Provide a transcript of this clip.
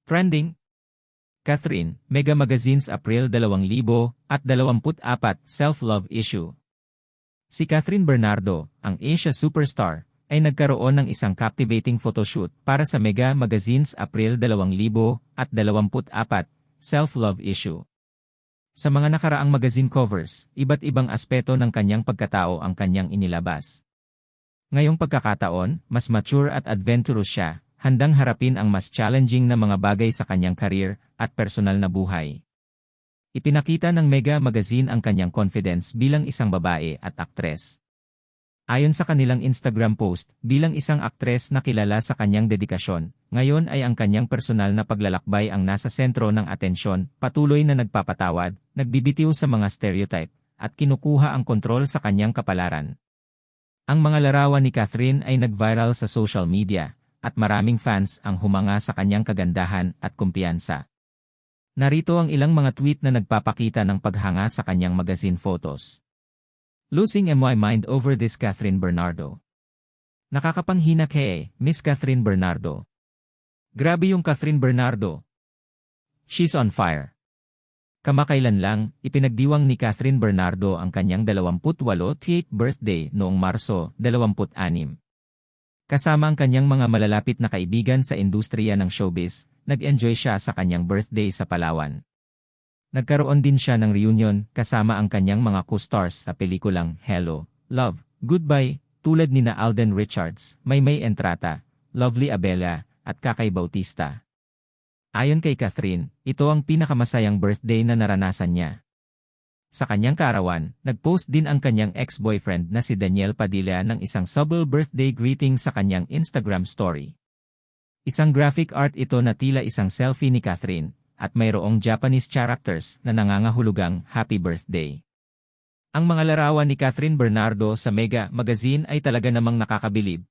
Trending. Catherine, Mega Magazine's April 2024 Self-Love Issue. Si Catherine Bernardo, ang Asia superstar, ay nagkaroon ng isang captivating photoshoot para sa Mega Magazine's April 2024 Self-Love Issue. Sa mga nakaraang magazine covers, iba't ibang aspeto ng kanyang pagkatao ang kanyang inilabas. Ngayong pagkakataon, mas mature at adventurous siya, handang harapin ang mas challenging na mga bagay sa kanyang career at personal na buhay. Ipinakita ng Mega Magazine ang kanyang confidence bilang isang babae at aktres. Ayon sa kanilang Instagram post, bilang isang aktres na kilala sa kanyang dedikasyon, ngayon ay ang kanyang personal na paglalakbay ang nasa sentro ng atensyon, patuloy na nagpapatawad, nagbibitiw sa mga stereotype, at kinukuha ang kontrol sa kanyang kapalaran. Ang mga larawan ni Catherine ay nag-viral sa social media, at maraming fans ang humanga sa kanyang kagandahan at kumpiyansa. Narito ang ilang mga tweet na nagpapakita ng paghanga sa kanyang magazine photos. Losing my mind over this Catherine Bernardo. Nakakapanghinang Miss Catherine Bernardo. Grabe yung Catherine Bernardo. She's on fire. Kamakailan lang, ipinagdiwang ni Catherine Bernardo ang kanyang 28th birthday noong Marso 26. Kasama ang kanyang mga malalapit na kaibigan sa industriya ng showbiz, nag-enjoy siya sa kanyang birthday sa Palawan. Nagkaroon din siya ng reunion kasama ang kanyang mga co-stars sa pelikulang Hello, Love, Goodbye, tulad nina Alden Richards, Maymay Entrata, Lovely Abela, at Kakay Bautista. Ayon kay Catherine, ito ang pinakamasayang birthday na naranasan niya. Sa kanyang kaarawan, nag-post din ang kanyang ex-boyfriend na si Daniel Padilla ng isang subtle birthday greeting sa kanyang Instagram story. Isang graphic art ito na tila isang selfie ni Catherine, at mayroong Japanese characters na nangangahulugang Happy Birthday. Ang mga larawan ni Catherine Bernardo sa Mega Magazine ay talaga namang nakakabilib,